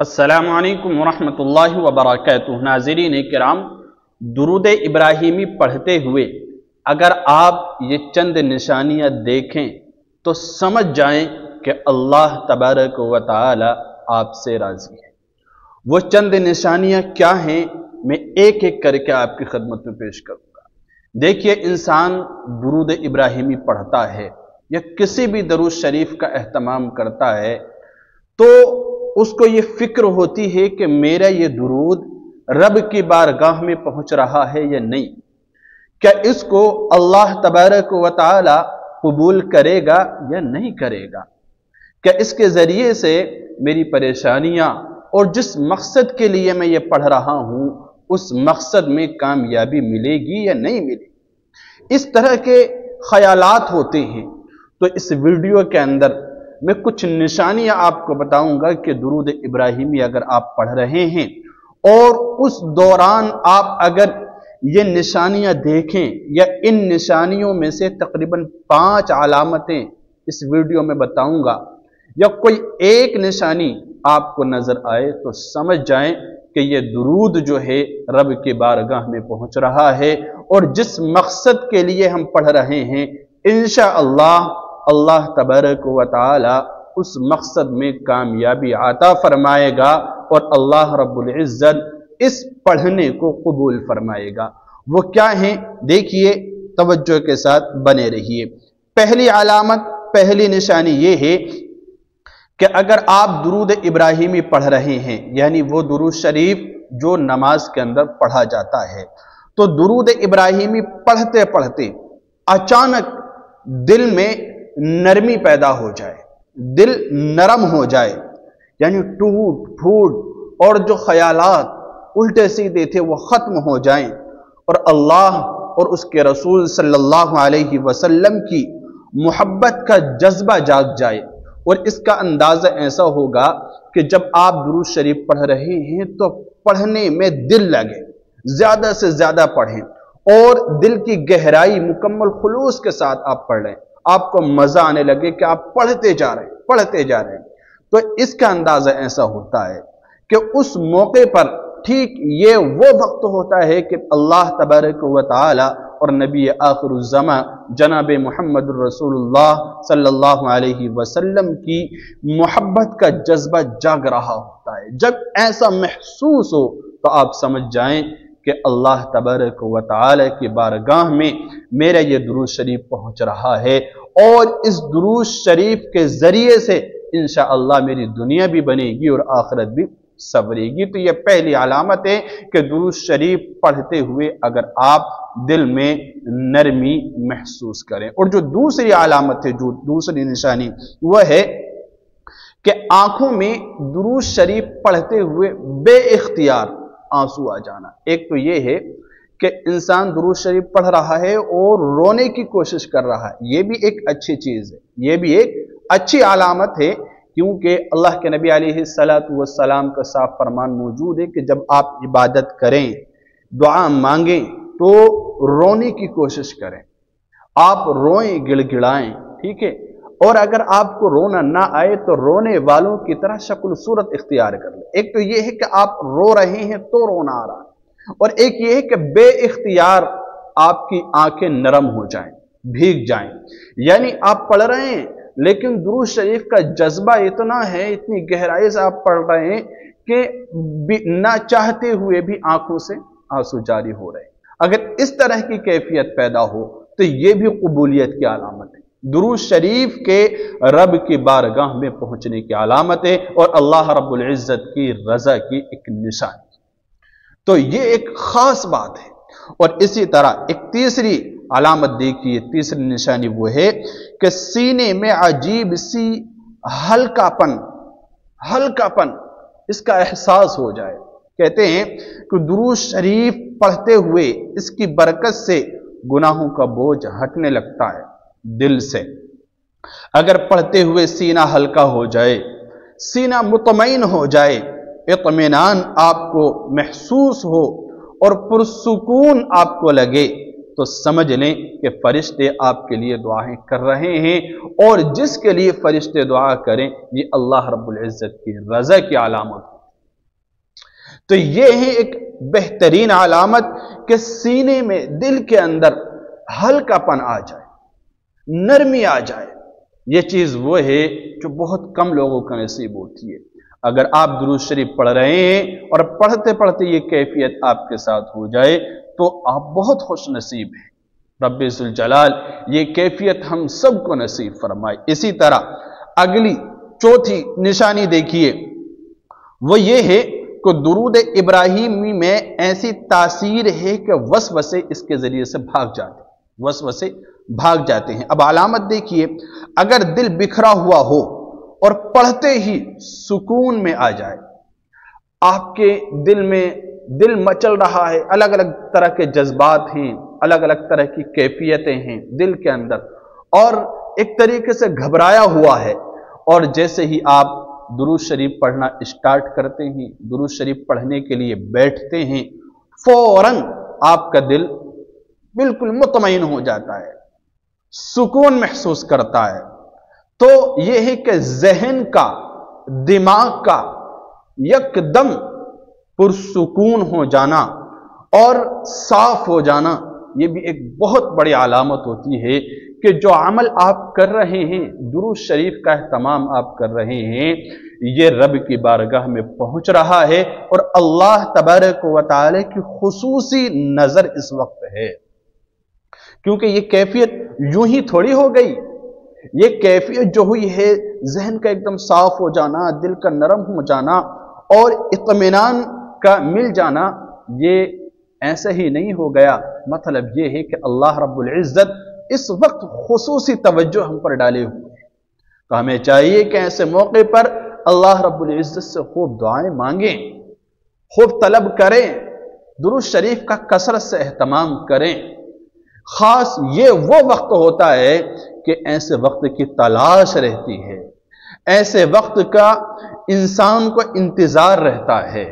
अस्सलामु अलैकुम वरहमतुल्लाहि वबरकातुहू। नाज़रीन किराम, दुरूद इब्राहिमी पढ़ते हुए अगर आप ये चंद निशानियाँ देखें तो समझ जाएं कि अल्लाह तबारक व तआला आपसे राज़ी है। वो चंद निशानियाँ क्या हैं, मैं एक एक करके आपकी खिदमत में पेश करूँगा। देखिए, इंसान दुरूद इब्राहिमी पढ़ता है या किसी भी दरूद शरीफ का एहतमाम करता है तो उसको ये फिक्र होती है कि मेरा ये दुरूद रब की बारगाह में पहुंच रहा है या नहीं, क्या इसको अल्लाह तबारक व तआला कबूल करेगा या नहीं करेगा, क्या इसके ज़रिए से मेरी परेशानियां और जिस मकसद के लिए मैं ये पढ़ रहा हूं उस मकसद में कामयाबी मिलेगी या नहीं मिलेगी। इस तरह के ख्यालात होते हैं। तो इस वीडियो के अंदर मैं कुछ निशानियां आपको बताऊंगा कि दुरूद इब्राहिमी अगर आप पढ़ रहे हैं और उस दौरान आप अगर ये निशानियां देखें या इन निशानियों में से तकरीबन 5 अलामतें इस वीडियो में बताऊंगा या कोई एक निशानी आपको नजर आए तो समझ जाएं कि ये दुरूद जो है रब की बारगाह में पहुंच रहा है और जिस मकसद के लिए हम पढ़ रहे हैं इंशाअल्लाह अल्लाह तबारक व तआला उस मकसद में कामयाबी आता फरमाएगा और अल्लाह रब्बुल इज्जत इस पढ़ने को कबूल फरमाएगा। वो क्या है, देखिए, तवज्जो के साथ बने रहिए। पहली अलामत, पहली निशानी ये है कि अगर आप दुरूद इब्राहिमी पढ़ रहे हैं, यानी वो दुरूद शरीफ जो नमाज के अंदर पढ़ा जाता है, तो दुरूद इब्राहिमी पढ़ते पढ़ते अचानक दिल में नरमी पैदा हो जाए, दिल नरम हो जाए, यानी टूट फूट और जो ख्यालात उल्टे सीधे थे वो खत्म हो जाएं और अल्लाह और उसके रसूल सल्लल्लाहु अलैहि वसल्लम की मोहब्बत का जज्बा जाग जाए। और इसका अंदाजा ऐसा होगा कि जब आप दुरूद शरीफ पढ़ रहे हैं तो पढ़ने में दिल लगे, ज्यादा से ज्यादा पढ़ें और दिल की गहराई मुकम्मल खुलूस के साथ आप पढ़ रहे हैं, आपको मजा आने लगे कि आप पढ़ते जा रहे हैं। तो इसका अंदाजा ऐसा होता है कि उस मौके पर ठीक ये वो वक्त होता है कि अल्लाह तबारक व तआला और नबी आखिरुज़्ज़मा जनाब मुहम्मद रसूलुल्लाह सल्लल्लाहु अलैहि वसल्लम की मोहब्बत का जज्बा जाग रहा होता है। जब ऐसा महसूस हो तो आप समझ जाएं कि अल्लाह तबारक व तआला की बारगाह में मेरा ये दुरूद शरीफ पहुंच रहा है और इस दुरूद शरीफ के जरिए से इंशाअल्लाह मेरी दुनिया भी बनेगी और आखिरत भी सवरेगी। तो ये पहली अलामत है कि दुरूद शरीफ पढ़ते हुए अगर आप दिल में नरमी महसूस करें। और जो दूसरी अलामत है, जो दूसरी निशानी, वह है कि आंखों में दुरूद शरीफ पढ़ते हुए बेइख्तियार आंसू आ जाना। एक तो ये है कि इंसान दुरूद शरीफ पढ़ रहा है और रोने की कोशिश कर रहा है, ये भी एक अच्छी चीज है, ये भी एक अच्छी अलामत है, क्योंकि अल्लाह के नबी अलैहिस्सलातु वस्सलाम का साफ फरमान मौजूद है कि जब आप इबादत करें, दुआ मांगें तो रोने की कोशिश करें, आप रोएं, गिड़गिड़ाएं, ठीक है। और अगर आपको रोना ना आए तो रोने वालों की तरह शक्ल सूरत इख्तियार कर ले। एक तो यह है कि आप रो रहे हैं तो रोना आ रहा है, और एक यह है कि बेइख्तियार आपकी आंखें नरम हो जाएं, भीग जाएं, यानी आप पढ़ रहे हैं लेकिन दुरूद शरीफ का जज्बा इतना है, इतनी गहराई से आप पढ़ रहे हैं कि ना चाहते हुए भी आंखों से आंसू जारी हो रहे हैं। अगर इस तरह की कैफियत पैदा हो तो यह भी कबूलियत की अलामत है, दुरूद शरीफ के रब की बारगाह में पहुंचने की अलामत है और अल्लाह रब्बुल इज्जत की रजा की एक निशानी। तो ये एक खास बात है। और इसी तरह एक तीसरी अलामत देखिए, तीसरी निशानी वो है कि सीने में अजीब सी हल्कापन इसका एहसास हो जाए। कहते हैं कि दुरूद शरीफ पढ़ते हुए इसकी बरकत से गुनाहों का बोझ हटने लगता है दिल से। अगर पढ़ते हुए सीना हल्का हो जाए, सीना मुतमईन हो जाए, इत्मीनान आपको महसूस हो और पुरसुकून आपको लगे, तो समझ लें कि फरिश्ते आपके लिए दुआएं कर रहे हैं और जिसके लिए फरिश्ते दुआ करें ये अल्लाह रब्बुल इज्जत की रजा की अलामत। तो ये है एक बेहतरीन अलामत कि सीने में, दिल के अंदर हल्कापन आ जाए, नरमी आ जाए। ये चीज वो है जो बहुत कम लोगों को नसीब होती है। अगर आप दुरूद शरीफ पढ़ रहे हैं और पढ़ते पढ़ते ये कैफियत आपके साथ हो जाए तो आप बहुत खुश नसीब हैं। रब्बे जुल जलाल ये कैफियत हम सबको नसीब फरमाए। इसी तरह अगली चौथी निशानी देखिए, वो ये है कि दुरूद इब्राहिमी में ऐसी तासीर है कि वसवसे इसके जरिए से भाग जाते हैं, वसवसे भाग जाते हैं। अब अलामत देखिए, अगर दिल बिखरा हुआ हो और पढ़ते ही सुकून में आ जाए, आपके दिल में दिल मचल रहा है, अलग अलग तरह के जज्बात हैं, अलग अलग तरह की कैफियतें हैं दिल के अंदर, और एक तरीके से घबराया हुआ है, और जैसे ही आप दुरूद शरीफ पढ़ना स्टार्ट करते हैं, दुरूद शरीफ पढ़ने के लिए बैठते हैं, फौरन आपका दिल बिल्कुल मुतमईन हो जाता है, सुकून महसूस करता है। तो यह है कि जहन का, दिमाग का यकदम पुरसुकून हो जाना और साफ हो जाना, यह भी एक बहुत बड़ी अलामत होती है कि जो अमल आप कर रहे हैं, दुरूद शरीफ का एहतमाम आप कर रहे हैं, ये रब की बारगाह में पहुंच रहा है और अल्लाह तबारक व तआला की खुसूसी नजर इस वक्त है। क्योंकि ये कैफियत यूं ही थोड़ी हो गई, ये कैफियत जो हुई है जहन का एकदम साफ हो जाना, दिल का नरम हो जाना और इत्मीनान का मिल जाना, ये ऐसे ही नहीं हो गया। मतलब ये है कि अल्लाह रब्बुल इज्जत इस वक्त खुसूसी तवज्जो हम पर डाले हुए हैं। तो हमें चाहिए कि ऐसे मौके पर अल्लाह रब्बुल इज्जत से खूब दुआएं मांगें, खूब तलब करें, दुरूद शरीफ का कसरत से एहतमाम करें। खास ये वो वक्त होता है कि ऐसे वक्त की तलाश रहती है, ऐसे वक्त का इंसान को इंतजार रहता है।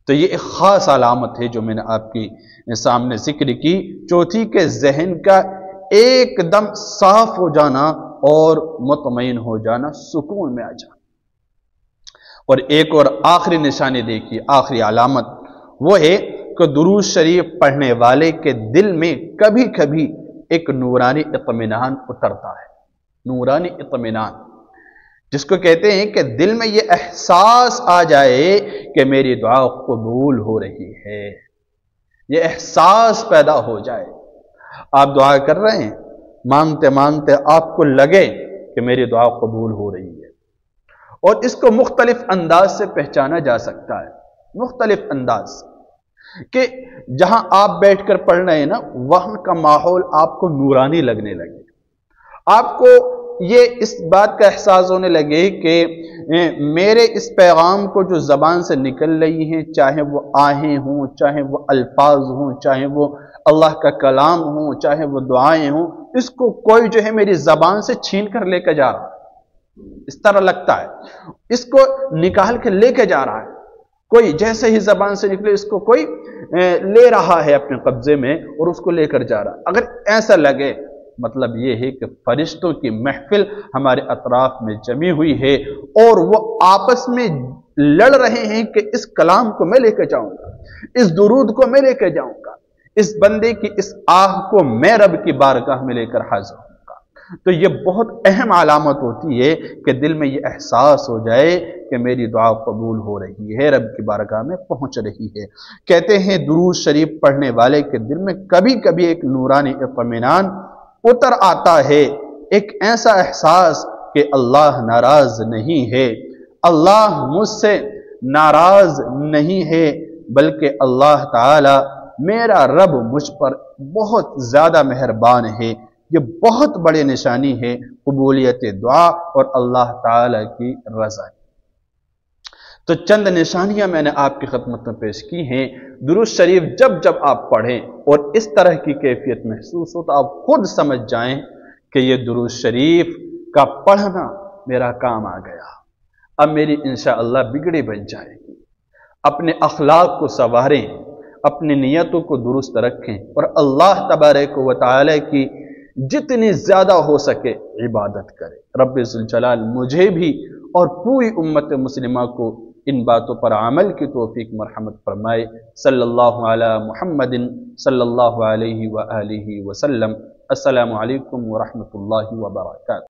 तो ये एक खास अलामत है जो मैंने आपकी सामने जिक्र की, चौथी के जहन का एकदम साफ हो जाना और मुतमईन हो जाना, सुकून में आ जाना। और एक और आखिरी निशानी देखिए, आखिरी अलामत वो है कि दुरूद शरीफ पढ़ने वाले के दिल में कभी कभी एक नूरानी इत्मीनान उतरता है। नूरानी इत्मीनान जिसको कहते हैं कि दिल में ये एहसास आ जाए कि मेरी दुआ कबूल हो रही है, ये एहसास पैदा हो जाए। आप दुआ कर रहे हैं, मांगते मांगते आपको लगे कि मेरी दुआ कबूल हो रही है। और इसको मुख्तलिफ अंदाज से पहचाना जा सकता है, मुख्तलिफ अंदाज कि जहां आप बैठकर पढ़ रहे हैं ना, वहां का माहौल आपको नूरानी लगने लगे, आपको ये इस बात का एहसास होने लगे कि मेरे इस पैगाम को जो ज़बान से निकल रही हैं, चाहे वो आहें हों, चाहे वो अल्फाज हों, चाहे वो अल्लाह का कलाम हो, चाहे वो दुआएं हों, इसको कोई जो है मेरी ज़बान से छीन कर लेकर जा रहा है, इस तरह लगता है। इसको निकाल के लेके जा रहा है कोई, जैसे ही ज़बान से निकले इसको कोई ले रहा है अपने कब्जे में और उसको लेकर जा रहा है। अगर ऐसा लगे, मतलब ये है कि फरिश्तों की महफिल हमारे अतराफ में जमी हुई है और वो आपस में लड़ रहे हैं कि इस कलाम को मैं लेकर जाऊंगा, इस दुरूद को मैं लेकर जाऊंगा, इस बंदे की इस आह को मैं रब की बारगाह में लेकर हाजिर होऊंगा। तो ये बहुत अहम अलामत होती है कि दिल में ये एहसास हो जाए कि मेरी दुआ कबूल हो रही है, रब की बारगाह में पहुंच रही है। कहते हैं दुरूद शरीफ पढ़ने वाले के दिल में कभी कभी एक नूरानी इत्मीनान उतर आता है, एक ऐसा एहसास कि अल्लाह नाराज नहीं है, अल्लाह मुझसे नाराज नहीं है, बल्कि अल्लाह ताला मेरा रब मुझ पर बहुत ज्यादा मेहरबान है। ये बहुत बड़ी निशानी है कबूलियत दुआ और अल्लाह ताला की रज़ा। तो चंद निशानियां मैंने आपकी खिदमत में पेश की हैं। दुरूद शरीफ जब जब आप पढ़ें और इस तरह की कैफियत महसूस हो तो आप खुद समझ जाएं कि ये दुरूद शरीफ का पढ़ना मेरा काम आ गया, अब मेरी इंशाअल्लाह बिगड़ी बन जाएगी। अपने अखलाक को संवारें, अपनी नियतों को दुरुस्त रखें और अल्लाह तबारक व तआला की जितनी ज्यादा हो सके इबादत करें। रब्बे जुल जलाल मुझे भी और पूरी उम्मत मुस्लिमा को ان باتوں پر عمل کی توفیق مرحمت فرمائے۔ صلی اللہ علی محمد صلی اللہ علیہ وآلہ وسلم۔ السلام علیکم ورحمۃ اللہ وبرکاتہ۔